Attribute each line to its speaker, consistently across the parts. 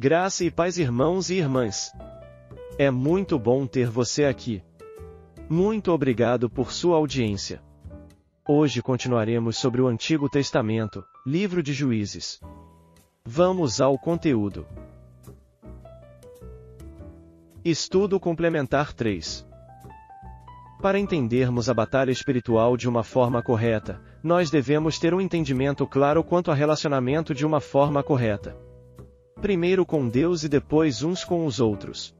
Speaker 1: Graça e paz, irmãos e irmãs. É muito bom ter você aqui. Muito obrigado por sua audiência. Hoje continuaremos sobre o Antigo Testamento, livro de Juízes. Vamos ao conteúdo. Estudo complementar 3. Para entendermos a batalha espiritual de uma forma correta, nós devemos ter um entendimento claro quanto ao relacionamento de uma forma correta. Primeiro com Deus e depois uns com os outros.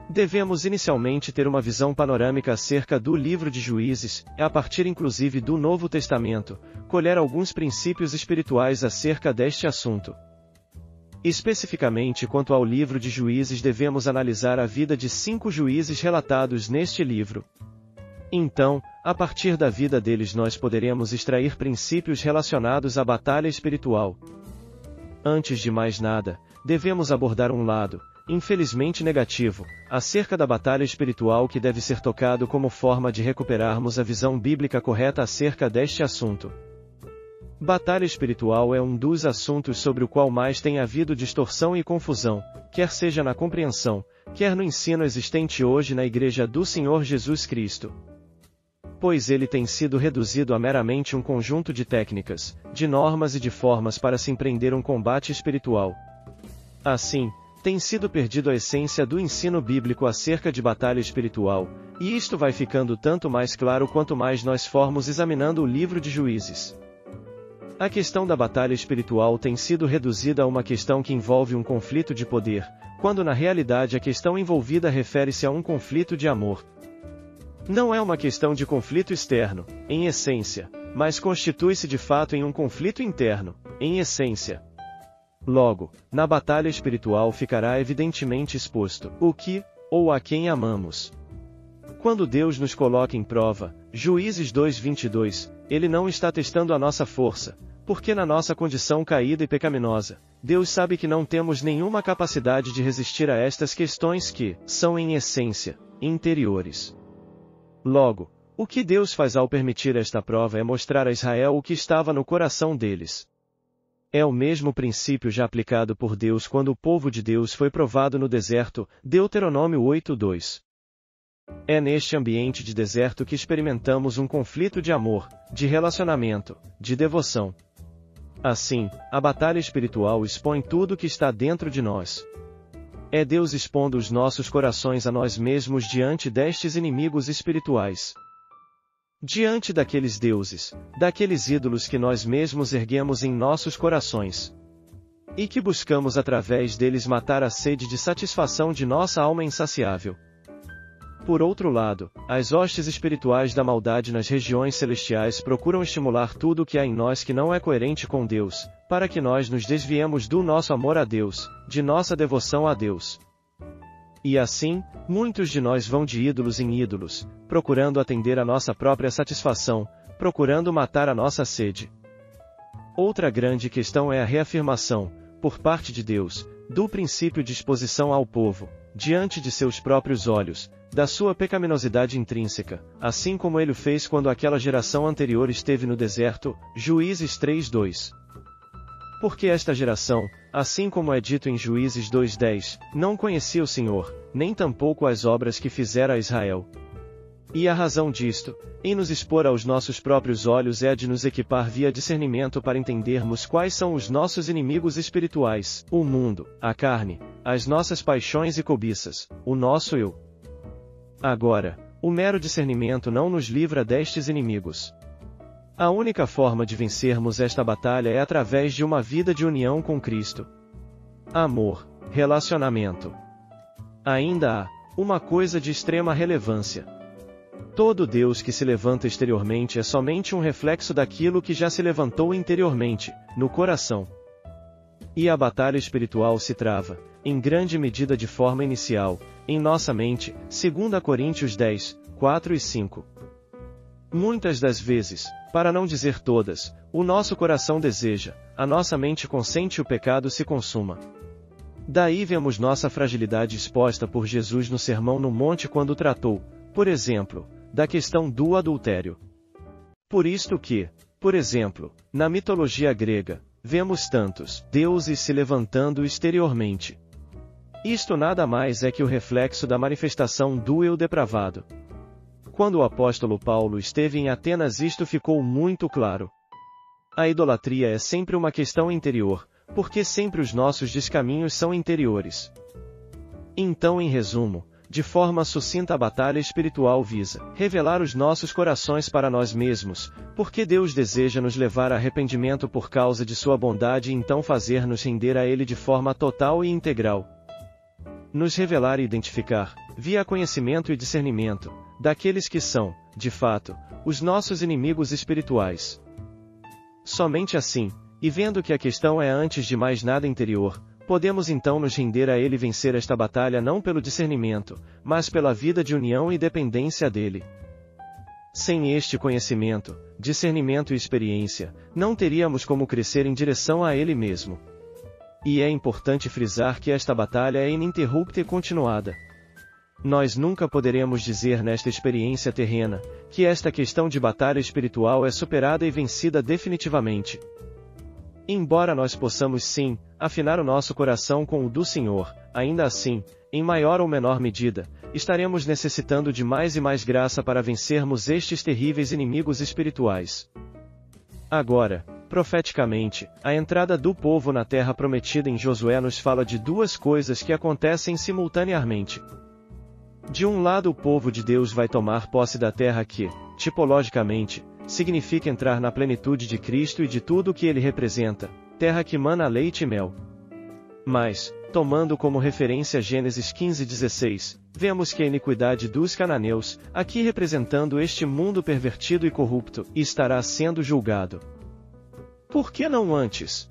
Speaker 1: Devemos inicialmente ter uma visão panorâmica acerca do livro de Juízes, e a partir inclusive do Novo Testamento, colher alguns princípios espirituais acerca deste assunto. Especificamente quanto ao livro de Juízes, devemos analisar a vida de 5 juízes relatados neste livro. Então, a partir da vida deles nós poderemos extrair princípios relacionados à batalha espiritual. Antes de mais nada, devemos abordar um lado, infelizmente negativo, acerca da batalha espiritual que deve ser tocado como forma de recuperarmos a visão bíblica correta acerca deste assunto. Batalha espiritual é um dos assuntos sobre o qual mais tem havido distorção e confusão, quer seja na compreensão, quer no ensino existente hoje na Igreja do Senhor Jesus Cristo. Pois ele tem sido reduzido a meramente um conjunto de técnicas, de normas e de formas para se empreender um combate espiritual. Assim, tem sido perdido a essência do ensino bíblico acerca de batalha espiritual, e isto vai ficando tanto mais claro quanto mais nós formos examinando o livro de Juízes. A questão da batalha espiritual tem sido reduzida a uma questão que envolve um conflito de poder, quando na realidade a questão envolvida refere-se a um conflito de amor. Não é uma questão de conflito externo, em essência, mas constitui-se de fato em um conflito interno, em essência. Logo, na batalha espiritual ficará evidentemente exposto o que, ou a quem amamos. Quando Deus nos coloca em prova, Juízes 2:22, Ele não está testando a nossa força, porque na nossa condição caída e pecaminosa, Deus sabe que não temos nenhuma capacidade de resistir a estas questões que são em essência interiores. Logo, o que Deus faz ao permitir esta prova é mostrar a Israel o que estava no coração deles. É o mesmo princípio já aplicado por Deus quando o povo de Deus foi provado no deserto, Deuteronômio 8:2. É neste ambiente de deserto que experimentamos um conflito de amor, de relacionamento, de devoção. Assim, a batalha espiritual expõe tudo que está dentro de nós. É Deus expondo os nossos corações a nós mesmos diante destes inimigos espirituais. Diante daqueles deuses, daqueles ídolos que nós mesmos erguemos em nossos corações. E que buscamos através deles matar a sede de satisfação de nossa alma insaciável. Por outro lado, as hostes espirituais da maldade nas regiões celestiais procuram estimular tudo o que há em nós que não é coerente com Deus, para que nós nos desviemos do nosso amor a Deus, de nossa devoção a Deus. E assim, muitos de nós vão de ídolos em ídolos, procurando atender a nossa própria satisfação, procurando matar a nossa sede. Outra grande questão é a reafirmação, por parte de Deus, do princípio de exposição ao povo, diante de seus próprios olhos, da sua pecaminosidade intrínseca, assim como ele o fez quando aquela geração anterior esteve no deserto, Juízes 3:2. Porque esta geração, assim como é dito em Juízes 2:10, não conhecia o Senhor, nem tampouco as obras que fizera a Israel. E a razão disto, em nos expor aos nossos próprios olhos, é a de nos equipar via discernimento para entendermos quais são os nossos inimigos espirituais, o mundo, a carne, as nossas paixões e cobiças, o nosso eu. Agora, o mero discernimento não nos livra destes inimigos. A única forma de vencermos esta batalha é através de uma vida de união com Cristo. Amor, relacionamento. Ainda há uma coisa de extrema relevância. Todo Deus que se levanta exteriormente é somente um reflexo daquilo que já se levantou interiormente, no coração. E a batalha espiritual se trava, em grande medida de forma inicial, em nossa mente, 2 Coríntios 10, 4 e 5. Muitas das vezes, para não dizer todas, o nosso coração deseja, a nossa mente consente o pecado se consuma. Daí vemos nossa fragilidade exposta por Jesus no Sermão no Monte quando tratou, por exemplo, da questão do adultério. Por isto que, por exemplo, na mitologia grega, vemos tantos deuses se levantando exteriormente. Isto nada mais é que o reflexo da manifestação do eu depravado. Quando o apóstolo Paulo esteve em Atenas, isto ficou muito claro. A idolatria é sempre uma questão interior, porque sempre os nossos descaminhos são interiores. Então, em resumo, de forma sucinta, a batalha espiritual visa revelar os nossos corações para nós mesmos, porque Deus deseja nos levar a arrependimento por causa de sua bondade e então fazer-nos render a Ele de forma total e integral. Nos revelar e identificar, via conhecimento e discernimento, daqueles que são, de fato, os nossos inimigos espirituais. Somente assim, e vendo que a questão é antes de mais nada interior, podemos então nos render a Ele e vencer esta batalha não pelo discernimento, mas pela vida de união e dependência dEle. Sem este conhecimento, discernimento e experiência, não teríamos como crescer em direção a Ele mesmo. E é importante frisar que esta batalha é ininterrupta e continuada. Nós nunca poderemos dizer nesta experiência terrena, que esta questão de batalha espiritual é superada e vencida definitivamente. Embora nós possamos sim, afinar o nosso coração com o do Senhor, ainda assim, em maior ou menor medida, estaremos necessitando de mais e mais graça para vencermos estes terríveis inimigos espirituais. Agora, profeticamente, a entrada do povo na terra prometida em Josué nos fala de duas coisas que acontecem simultaneamente. De um lado, o povo de Deus vai tomar posse da terra que, tipologicamente, significa entrar na plenitude de Cristo e de tudo o que Ele representa, terra que mana leite e mel. Mas, tomando como referência Gênesis 15:16, vemos que a iniquidade dos cananeus, aqui representando este mundo pervertido e corrupto, estará sendo julgado. Por que não antes?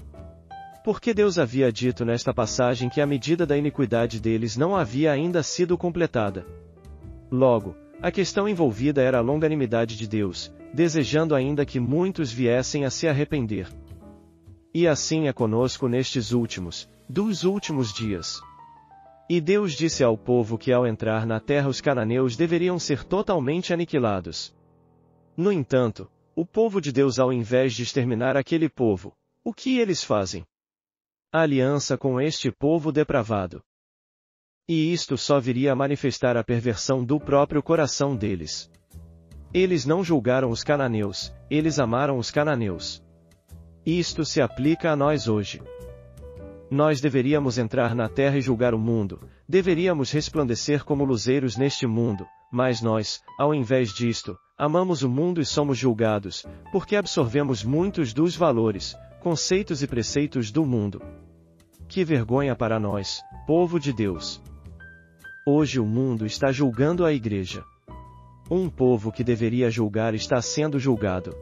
Speaker 1: Porque Deus havia dito nesta passagem que a medida da iniquidade deles não havia ainda sido completada. Logo, a questão envolvida era a longanimidade de Deus, desejando ainda que muitos viessem a se arrepender. E assim é conosco nestes dos últimos dias. E Deus disse ao povo que ao entrar na terra os cananeus deveriam ser totalmente aniquilados. No entanto, o povo de Deus, ao invés de exterminar aquele povo, o que eles fazem? Aliança com este povo depravado. E isto só viria a manifestar a perversão do próprio coração deles. Eles não julgaram os cananeus, eles amaram os cananeus. Isto se aplica a nós hoje. Nós deveríamos entrar na terra e julgar o mundo, deveríamos resplandecer como luzeiros neste mundo, mas nós, ao invés disto, amamos o mundo e somos julgados, porque absorvemos muitos dos valores, conceitos e preceitos do mundo. Que vergonha para nós, povo de Deus! Hoje o mundo está julgando a igreja. Um povo que deveria julgar está sendo julgado.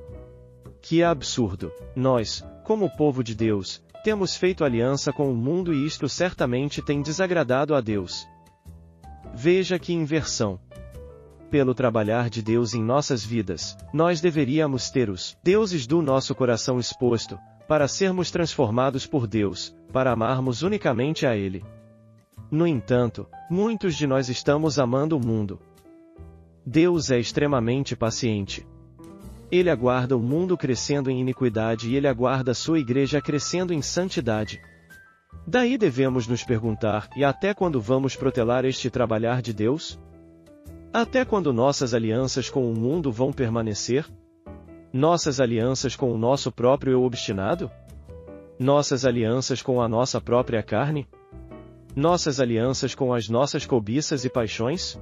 Speaker 1: Que absurdo! Nós, como povo de Deus, temos feito aliança com o mundo e isto certamente tem desagradado a Deus. Veja que inversão! Pelo trabalhar de Deus em nossas vidas, nós deveríamos ter os deuses do nosso coração exposto, para sermos transformados por Deus, para amarmos unicamente a Ele. No entanto, muitos de nós estamos amando o mundo. Deus é extremamente paciente. Ele aguarda o mundo crescendo em iniquidade e Ele aguarda sua igreja crescendo em santidade. Daí devemos nos perguntar, e até quando vamos protelar este trabalhar de Deus? Até quando nossas alianças com o mundo vão permanecer? Nossas alianças com o nosso próprio eu obstinado? Nossas alianças com a nossa própria carne? Nossas alianças com as nossas cobiças e paixões?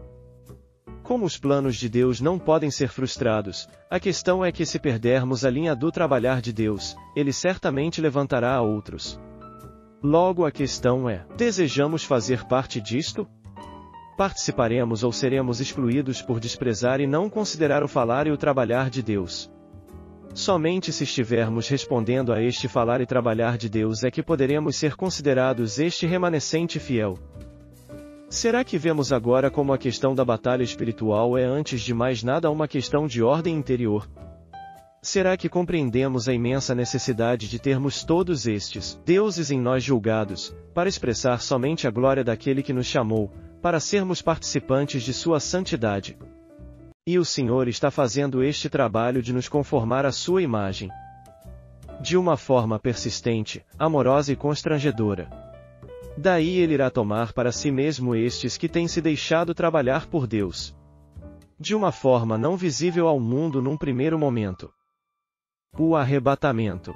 Speaker 1: Como os planos de Deus não podem ser frustrados, a questão é que se perdermos a linha do trabalhar de Deus, Ele certamente levantará a outros. Logo a questão é, desejamos fazer parte disto? Participaremos ou seremos excluídos por desprezar e não considerar o falar e o trabalhar de Deus? Somente se estivermos respondendo a este falar e trabalhar de Deus é que poderemos ser considerados este remanescente fiel. Será que vemos agora como a questão da batalha espiritual é antes de mais nada uma questão de ordem interior? Será que compreendemos a imensa necessidade de termos todos estes deuses em nós julgados, para expressar somente a glória daquele que nos chamou, para sermos participantes de sua santidade? E o Senhor está fazendo este trabalho de nos conformar à sua imagem. de uma forma persistente, amorosa e constrangedora. Daí ele irá tomar para si mesmo estes que têm se deixado trabalhar por Deus. De uma forma não visível ao mundo num primeiro momento. O arrebatamento.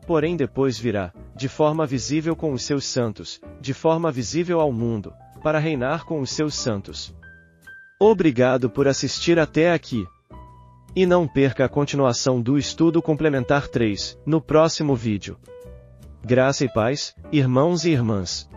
Speaker 1: Porém depois virá, de forma visível com os seus santos, de forma visível ao mundo, para reinar com os seus santos. Obrigado por assistir até aqui. E não perca a continuação do estudo complementar 3, no próximo vídeo. Graça e paz, irmãos e irmãs.